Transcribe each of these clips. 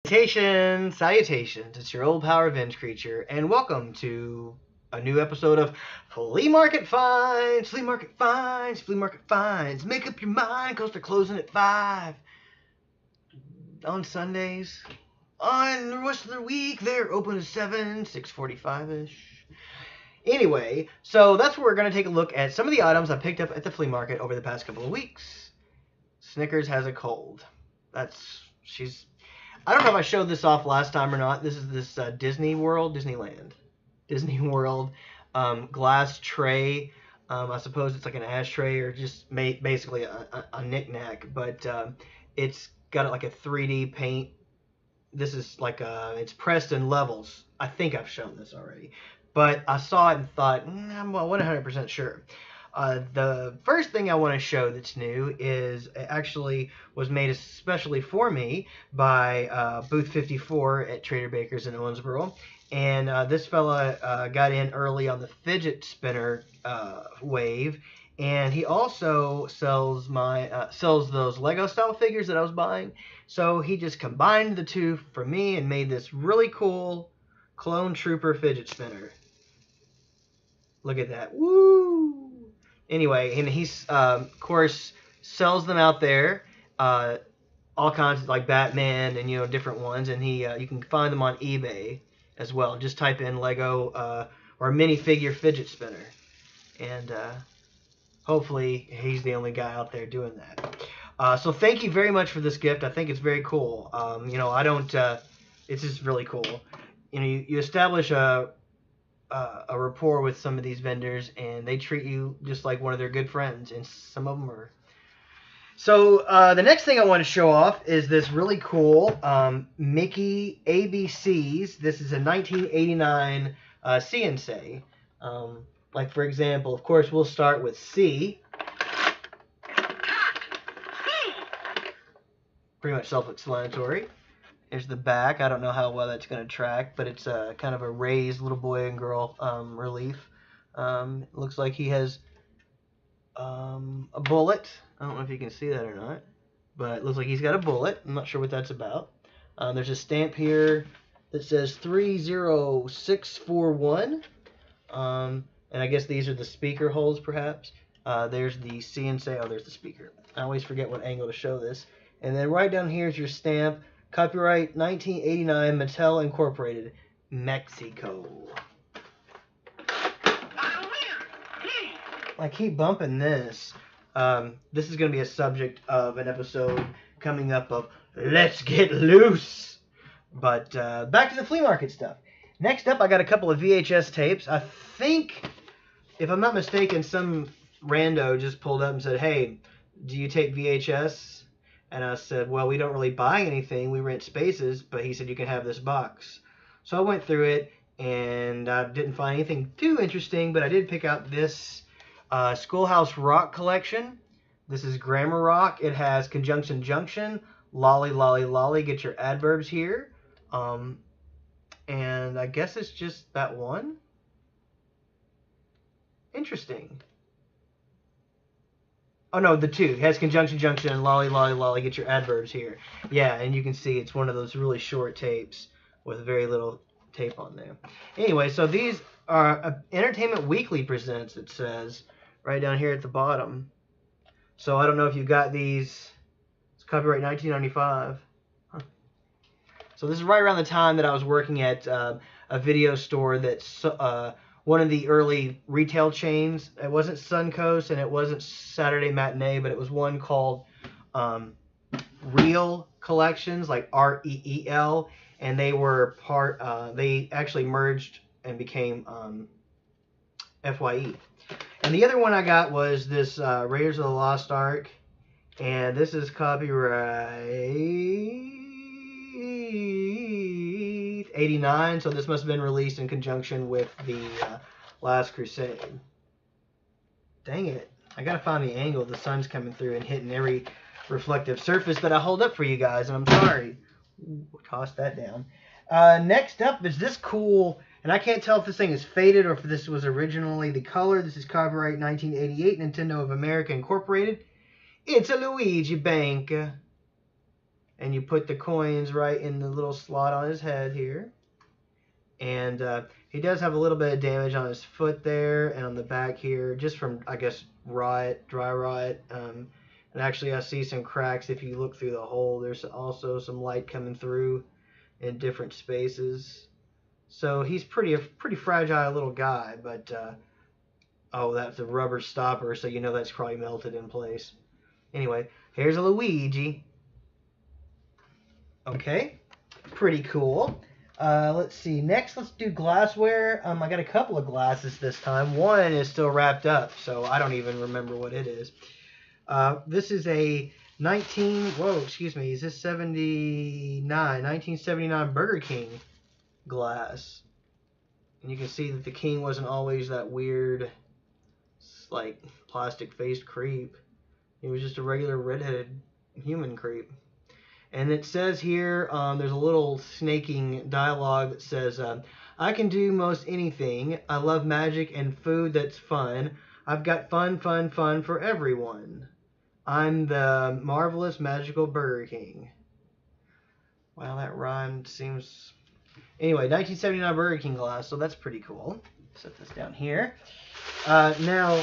Salutations, it's your old Power Revenge creature, and welcome to a new episode of Flea Market Finds, Flea Market Finds, Flea Market Finds. Make up your mind, cause they're closing at 5 on Sundays. On the rest of the week, they're open at 7, 6:45-ish. Anyway, so that's where we're going to take a look at some of the items I picked up at the flea market over the past couple of weeks. Snickers has a cold. I don't know if I showed this off last time or not. This is Disney World glass tray. I suppose it's like an ashtray or just basically a knickknack, but it's got like a 3D paint. This is like it's pressed in levels. I think I've shown this already, but I saw it and thought, I'm 100% sure. The first thing I want to show that's new is it actually was made especially for me by Booth 54 at Trader Baker's in Owensboro. And this fella got in early on the fidget spinner wave. And he also sells those Lego style figures that I was buying. So he just combined the two for me and made this really cool Clone Trooper fidget spinner. Look at that. Woo! Anyway, and he's, of course, sells them out there, all kinds of, like Batman and, different ones, and you can find them on eBay as well. Just type in Lego or minifigure fidget spinner, and hopefully he's the only guy out there doing that. So thank you very much for this gift. I think it's very cool. It's just really cool. You establish a rapport with some of these vendors, and they treat you just like one of their good friends, and some of them are. So the next thing I want to show off is this really cool Mickey ABCs. This is a 1989 CNC. Like, for example, of course, we'll start with C. Pretty much self-explanatory. There's the back. I don't know how well that's going to track, but it's kind of a raised little boy and girl relief. It looks like he has a bullet. I don't know if you can see that or not, but it looks like he's got a bullet. I'm not sure what that's about. There's a stamp here that says 30641. And I guess these are the speaker holes, perhaps. There's the CNC. Oh, there's the speaker. I always forget what angle to show this. And then right down here is your stamp. Copyright 1989, Mattel Incorporated, Mexico. I keep bumping this. This is going to be a subject of an episode coming up of Let's Get Loose. But back to the flea market stuff. Next up, I got a couple of VHS tapes. I think, if I'm not mistaken, some rando just pulled up and said, hey, do you tape VHS? And I said, well, we don't really buy anything. We rent spaces. But he said, you can have this box. So I went through it, and I didn't find anything too interesting. But I did pick out this Schoolhouse Rock collection. This is Grammar Rock. It has Conjunction Junction, Lolly, Lolly, Lolly. Get your adverbs here. And I guess it's just that one. Interesting. Oh, no, the two. It has Conjunction Junction and Lolly, Lolly, Lolly. Get your adverbs here. Yeah, and you can see it's one of those really short tapes with very little tape on there. Anyway, so these are Entertainment Weekly presents, it says, right down here at the bottom. So I don't know if you got these. It's copyright 1995. Huh. So this is right around the time that I was working at a video store that's one of the early retail chains. It wasn't Suncoast and it wasn't Saturday Matinee, but it was one called Real Collections, like REEL, and they were they actually merged and became FYE. And the other one I got was this Raiders of the Lost Ark, and this is copyright 89, so this must have been released in conjunction with the Last Crusade. Dang it. I gotta find the angle. The sun's coming through and hitting every reflective surface that I hold up for you guys, and I'm sorry. Toss that down. Next up is this cool, and I can't tell if this thing is faded or if this was originally the color. This is copyright 1988, Nintendo of America Incorporated. It's a Luigi Bank. and you put the coins right in the little slot on his head here. And he does have a little bit of damage on his foot there and on the back here, just from, I guess, dry rot. And actually, I see some cracks if you look through the hole. There's also some light coming through in different spaces. So he's pretty fragile little guy, but oh, that's a rubber stopper, so you know that's probably melted in place. Anyway, here's a Luigi. Okay, pretty cool. Let's see. Next, let's do glassware. I got a couple of glasses this time. One is still wrapped up, so I don't even remember what it is. This is a 1979 Burger King glass. And you can see that the king wasn't always that weird, like, plastic-faced creep. He was just a regular redheaded human creep. And it says here, there's a little snaking dialogue that says, I can do most anything. I love magic and food that's fun. I've got fun for everyone. I'm the marvelous magical Burger King. Wow, that rhyme seems... Anyway, 1979 Burger King glass, so that's pretty cool. Set this down here. Now,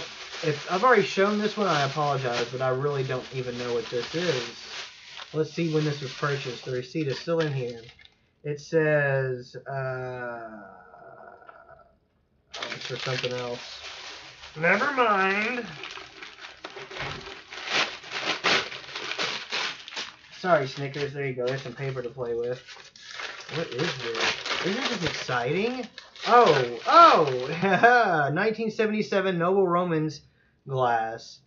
if I've already shown this one, I apologize, but I really don't even know what this is. Let's see when this was purchased. The receipt is still in here. It says, it's for something else. Never mind. Sorry, Snickers. There you go. There's some paper to play with. What is this? Isn't this exciting? Oh, 1977 Noble Romans glass.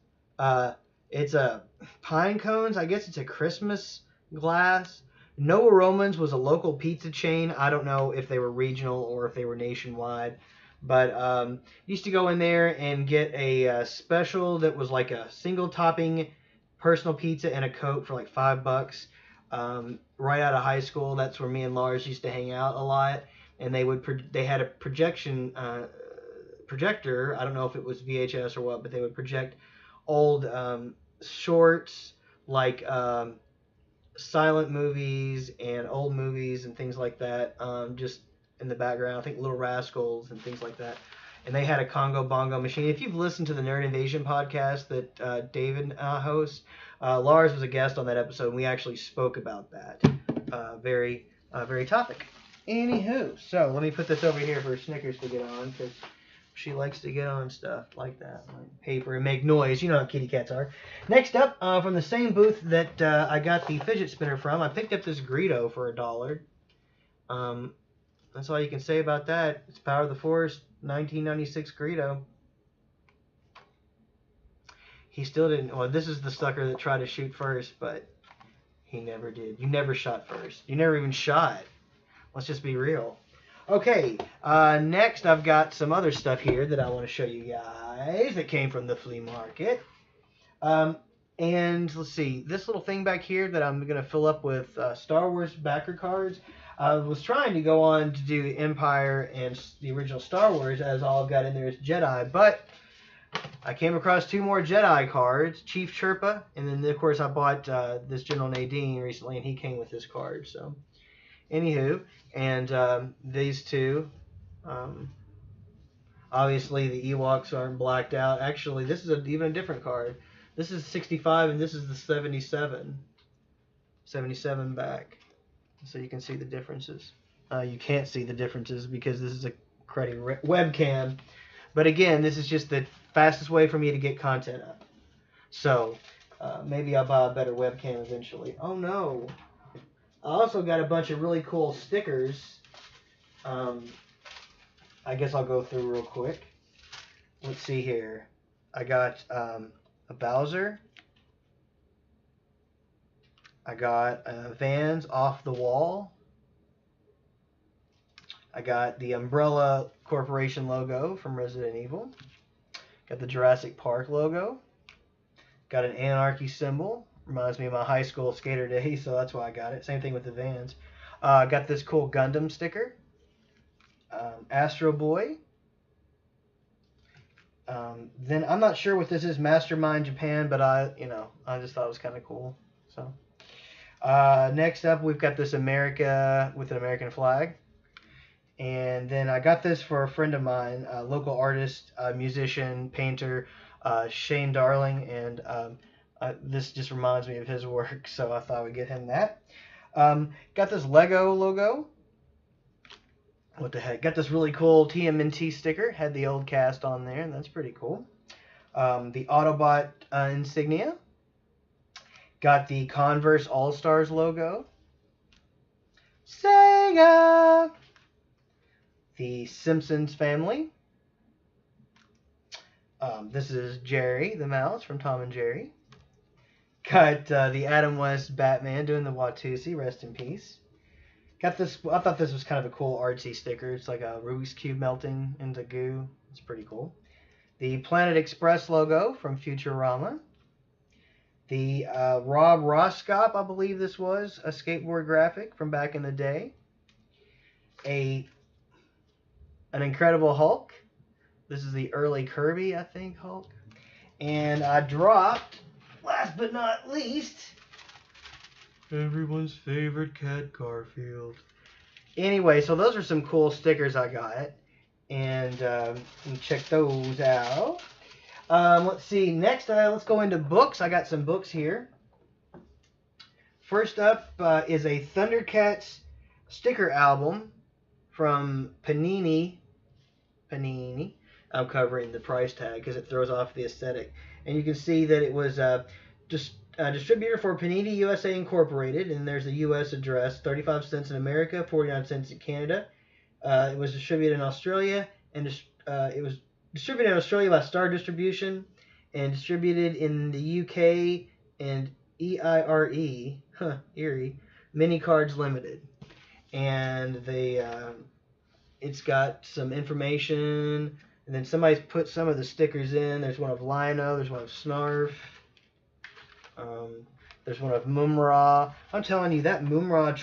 It's a pine cones. I guess it's a Christmas glass. Noble Romans was a local pizza chain. I don't know if they were regional or if they were nationwide. But used to go in there and get a special that was like a single topping personal pizza and a Coke for like $5. Right out of high school, that's where me and Lars used to hang out a lot. And they had a projector. I don't know if it was VHS or what, but they would project old shorts like silent movies and old movies and things like that, just in the background. I think Little Rascals and things like that. And they had a Congo Bongo machine. If you've listened to the Nerd Invasion podcast that David hosts, Lars was a guest on that episode, and we actually spoke about that very topic. Anywho, so let me put this over here for Snickers to get on, because she likes to get on stuff like that, like paper, and make noise. You know how kitty cats are. Next up, from the same booth that I got the fidget spinner from, I picked up this Grito for $1. That's all you can say about that. It's Power of the Force, 1996 Grito. He still didn't... Well, this is the sucker that tried to shoot first, but he never did. You never shot first. You never even shot. Let's just be real. Okay, next I've got some other stuff here that I want to show you guys that came from the flea market. And let's see, this little thing back here that I'm going to fill up with Star Wars backer cards. I was trying to go on to do Empire and the original Star Wars, as all I've got in there is Jedi, but I came across 2 more Jedi cards, Chief Chirpa, and then of course I bought this General Nadine recently, and he came with this card, so... Anywho, and these two, obviously the Ewoks aren't blacked out. Actually, this is even a different card. This is 65 and this is the 77. 77 back. So you can see the differences. You can't see the differences because this is a cruddy webcam. But again, this is just the fastest way for me to get content up. So maybe I'll buy a better webcam eventually. Oh no. I also got a bunch of really cool stickers. I guess I'll go through real quick. Let's see here. I got a Bowser. I got Vans Off the Wall. I got the Umbrella Corporation logo from Resident Evil. Got the Jurassic Park logo. Got an Anarchy symbol. Reminds me of my high school skater days, so that's why I got it. Same thing with the Vans. Got this cool Gundam sticker. Astro Boy. Then I'm not sure what this is, Mastermind Japan, but I just thought it was kind of cool. So Next up, we've got this America with an American flag. And then I got this for a friend of mine, a local artist, musician, painter, Shane Darling. And this just reminds me of his work, so I thought I would get him that. Got this Lego logo. What the heck? Got this really cool TMNT sticker. Had the old cast on there, and that's pretty cool. The Autobot insignia. Got the Converse All-Stars logo. Sega! The Simpsons family. This is Jerry the mouse from Tom and Jerry. Got the Adam West Batman doing the Watusi, rest in peace. Got this. I thought this was kind of a cool artsy sticker. It's like a Rubik's Cube melting into goo. It's pretty cool. The Planet Express logo from Futurama. The Rob Roscop, I believe this was, a skateboard graphic from back in the day. An Incredible Hulk. This is the early Kirby, I think, Hulk. And I dropped, last but not least, everyone's favorite cat, Garfield. Anyway, so those are some cool stickers I got. And check those out. Let's see. Next, let's go into books. I got some books here. First up is a Thundercats sticker album from Panini. I'm covering the price tag because it throws off the aesthetic. And you can see that it was just a distributor for Panini USA Incorporated, and there's a U.S. address, 35 cents in America, 49 cents in Canada. It was distributed in Australia, and it was distributed in Australia by Star Distribution, and distributed in the UK and EIRE, Erie, Mini Cards Limited. And it's got some information, and then somebody's put some of the stickers in. There's one of Lionel, there's one of Snarf, there's one of Mumra. I'm telling you, that Mumra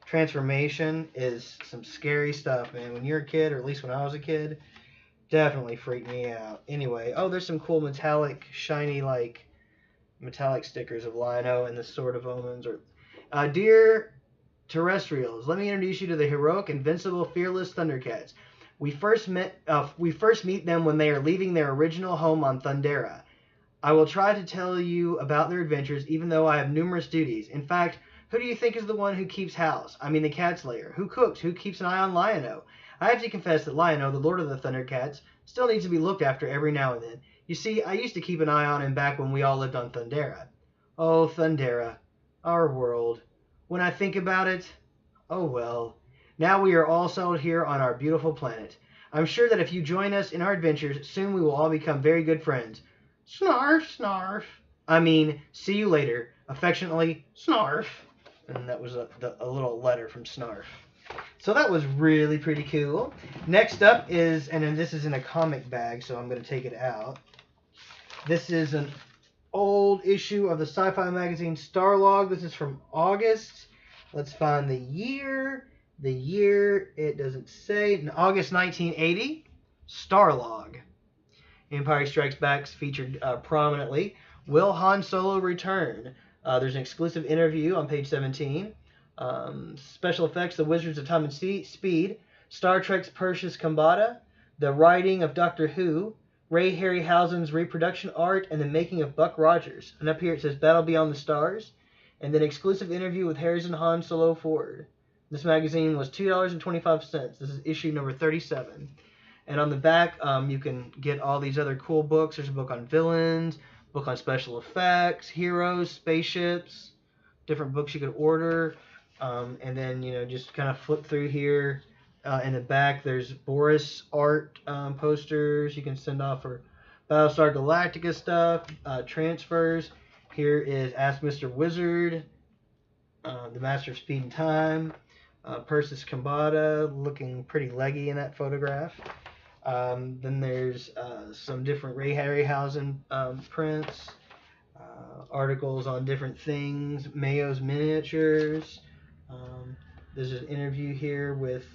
transformation is some scary stuff, man. When you're a kid, or at least when I was a kid, definitely freaked me out. Anyway, there's some cool metallic, shiny, like, metallic stickers of Lionel and the Sword of Omens. Dear Terrestrials, let me introduce you to the heroic, invincible, fearless Thundercats. We first meet them when they are leaving their original home on Thundera. I will try to tell you about their adventures, even though I have numerous duties. In fact, who do you think is the one who keeps house? I mean the cat slayer. Who cooks? Who keeps an eye on Lion-O? I have to confess that Lion-O, the lord of the Thundercats, still needs to be looked after every now and then. You see, I used to keep an eye on him back when we all lived on Thundera. Oh, Thundera, our world. When I think about it, oh well. Now we are all settled here on our beautiful planet. I'm sure that if you join us in our adventures, soon we will all become very good friends. Snarf, Snarf. I mean, see you later. Affectionately, Snarf. And that was a little letter from Snarf. So that was really pretty cool. Next up is, and then this is in a comic bag, so I'm going to take it out. This is an old issue of the sci-fi magazine Starlog. This is from August. Let's find the year. The year, it doesn't say. In August 1980, Starlog. Empire Strikes Back featured prominently. Will Han Solo return? There's an exclusive interview on page 17. Special effects, The Wizards of Time and Speed. Star Trek's Perseus Kambata. The writing of Doctor Who. Ray Harryhausen's reproduction art, and the making of Buck Rogers. And up here it says Battle Beyond the Stars. And then exclusive interview with Harrison Han Solo Ford. This magazine was $2.25. This is issue number 37. And on the back, you can get all these other cool books. There's a book on villains, book on special effects, heroes, spaceships, different books you could order. And then, just kind of flip through here. In the back, there's Boris art posters you can send off for Battlestar Galactica stuff, transfers. Here is Ask Mr. Wizard, the Master of Speed and Time, Perseus Kambata, looking pretty leggy in that photograph. Then there's some different Ray Harryhausen prints, articles on different things, Mayo's miniatures. There's an interview here with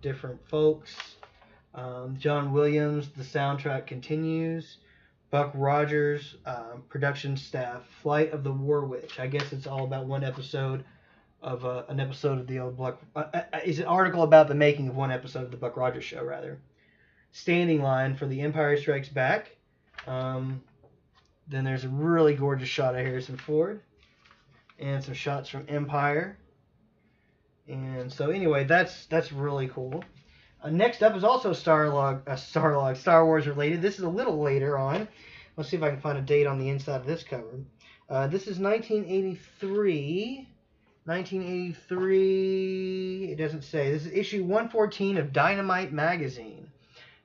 different folks. John Williams, The Soundtrack Continues. Buck Rogers, production staff, Flight of the War Witch. I guess it's all about one episode of an episode of the old Buck. It's an article about the making of one episode of the Buck Rogers show, rather. Standing line for The Empire Strikes Back. Then there's a really gorgeous shot of Harrison Ford, and some shots from Empire. And so anyway, that's really cool. Next up is also Starlog, Star Wars related. This is a little later on. Let's see if I can find a date on the inside of this cover. This is 1983. 1983, it doesn't say. This is issue 114 of Dynamite magazine.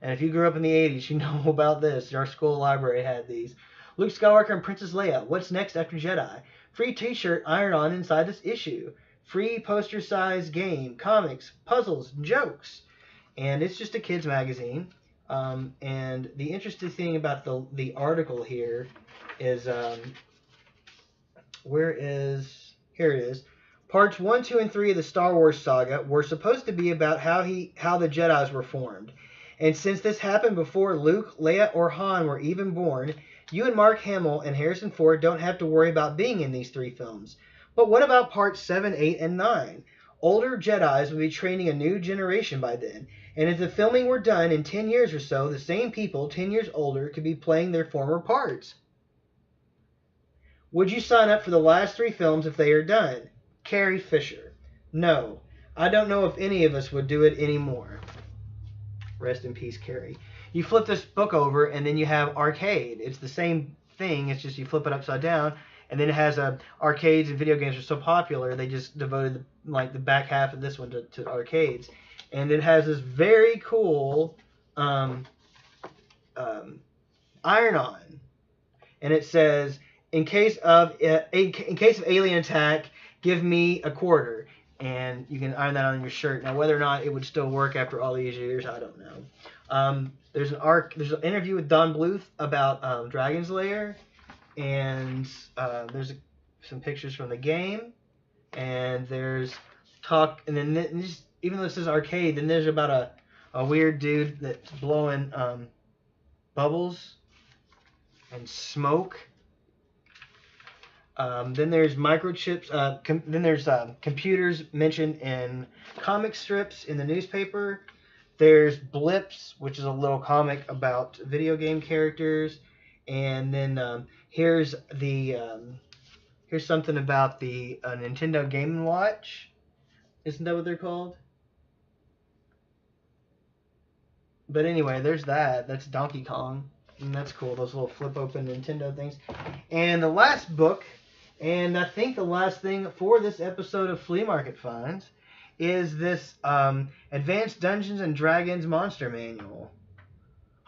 And if you grew up in the 80s, you know about this. Our school library had these. Luke Skywalker and Princess Leia. What's next after Jedi? Free t-shirt iron-on inside this issue. Free poster-size game, comics, puzzles, jokes. And it's just a kid's magazine. And the interesting thing about the article here is, here it is. Parts 1, 2, and 3 of the Star Wars saga were supposed to be about how the Jedis were formed. And since this happened before Luke, Leia, or Han were even born, you and Mark Hamill and Harrison Ford don't have to worry about being in these 3 films. But what about parts 7, 8, and 9? Older Jedis would be training a new generation by then. And if the filming were done in 10 years or so, the same people, 10 years older, could be playing their former parts. Would you sign up for the last 3 films if they are done? Carrie Fisher. No. I don't know if any of us would do it anymore. Rest in peace, Carrie. You flip this book over, and then you have arcade. It's the same thing. It's just you flip it upside down, and then it has arcades and video games are so popular, they just devoted the back half of this one to arcades. And it has this very cool iron-on. And it says, in case of alien attack, give me a quarter. And you can iron that on your shirt. Now, whether or not it would still work after all these years, I don't know. There's an interview with Don Bluth about Dragon's Lair, and there's some pictures from the game, and there's talk, and then even though this is arcade, then there's about a weird dude that's blowing bubbles and smoke. Then there's microchips. Then there's computers mentioned in comic strips in the newspaper. There's Blips, which is a little comic about video game characters. And then here's something about the Nintendo Game & Watch. Isn't that what they're called? But anyway, there's that. That's Donkey Kong. And that's cool, those little flip open Nintendo things. And the last book, and I think the last thing for this episode of Flea Market Finds, is this Advanced Dungeons and Dragons Monster Manual.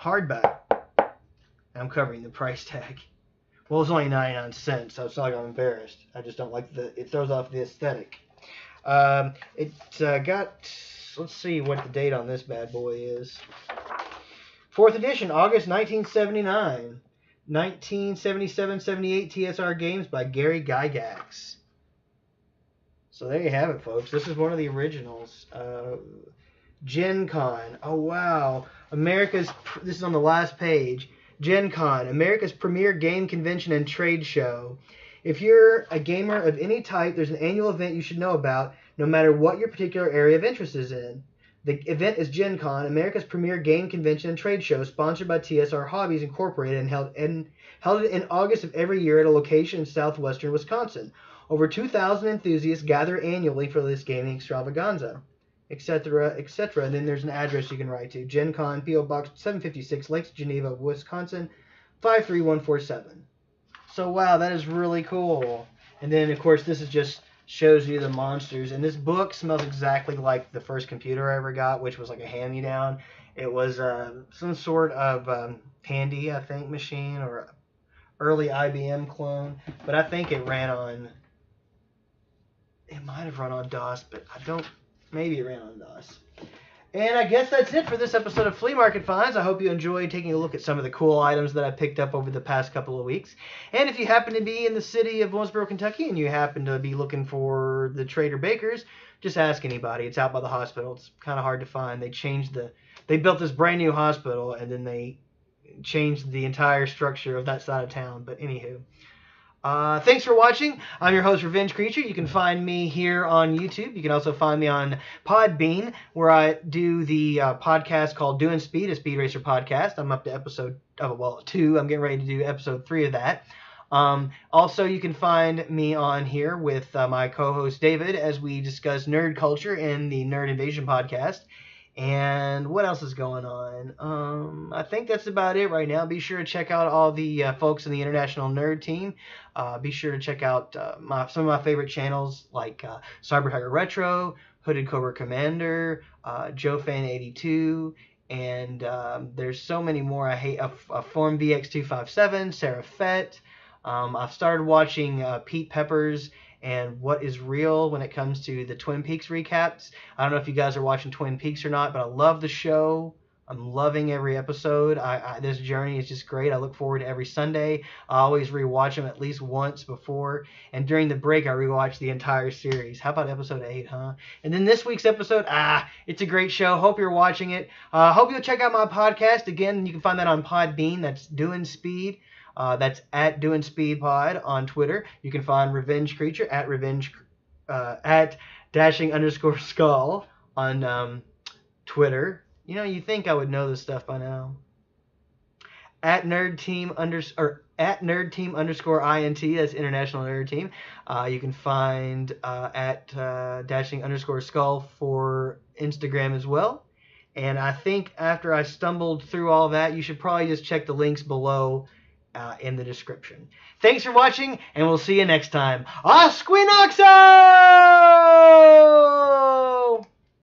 Hardback. I'm covering the price tag. Well, it's only 99 cents, so it's not like I'm embarrassed. I just don't like it throws off the aesthetic. It's got, let's see what the date on this bad boy is. 4th edition, August 1979. 1977-78 TSR games by Gary Gygax. So there you have it, folks. This is one of the originals. Gen Con. Oh, wow. This is on the last page. Gen Con, America's premier game convention and trade show. If you're a gamer of any type, there's an annual event you should know about, no matter what your particular area of interest is in. The event is Gen Con, America's premier game convention and trade show, sponsored by TSR Hobbies Incorporated and held in August of every year at a location in southwestern Wisconsin. Over 2,000 enthusiasts gather annually for this gaming extravaganza, etc., etc. And then there's an address you can write to. Gen Con, P.O. Box 756, Lakes, Geneva, Wisconsin, 53147. So, wow, that is really cool. And then, of course, this is just shows you the monsters. And this book smells exactly like the first computer I ever got, which was like a hand-me-down. It was some sort of Tandy, I think, machine, or early IBM clone. But I think it ran on... It might have run on DOS, but I don't... Maybe it ran on DOS. And I guess that's it for this episode of Flea Market Finds. I hope you enjoyed taking a look at some of the cool items that I picked up over the past couple of weeks. And if you happen to be in the city of Owensboro, Kentucky, and you happen to be looking for the Trader Bakers, just ask anybody. It's out by the hospital. It's kind of hard to find. They built this brand new hospital, and then they changed the entire structure of that side of town. But anywho. Thanks for watching. I'm your host, Revenge Creature. You can find me here on YouTube. You can also find me on Podbean, where I do the podcast called Doing Speed, a Speed Racer podcast. I'm up to episode 2. I'm getting ready to do episode 3 of that. Also, you can find me on here with my co-host David as we discuss nerd culture in the Nerd Invasion podcast. And what else is going on? I think that's about it right now. Be sure to check out all the folks in the International Nerd Team. Be sure to check out some of my favorite channels like Cyber Tiger Retro, Hooded Cobra Commander, JoeFan82, and there's so many more. I hate Form VX257, Sarah Fett. I've started watching Pete Peppers and What Is Real when it comes to the Twin Peaks recaps. I don't know if you guys are watching Twin Peaks or not, but I love the show. I'm loving every episode. This journey is just great. I look forward to every Sunday. I always rewatch them at least once before, and during the break I rewatch the entire series. How about episode 8, huh? And then this week's episode, it's a great show. Hope you're watching it. Hope you'll check out my podcast. Again, you can find that on Podbean. That's Doing Speed. That's at Doing Speed Pod on Twitter. You can find Revenge Creature at @dashing_skull on Twitter. You know, you think I would know this stuff by now. At Nerd Team _INT. That's International Nerd Team. You can find at _skull for Instagram as well. And I think after I stumbled through all that, you should probably just check the links below in the description. Thanks for watching, and we'll see you next time. OSQUINOXO!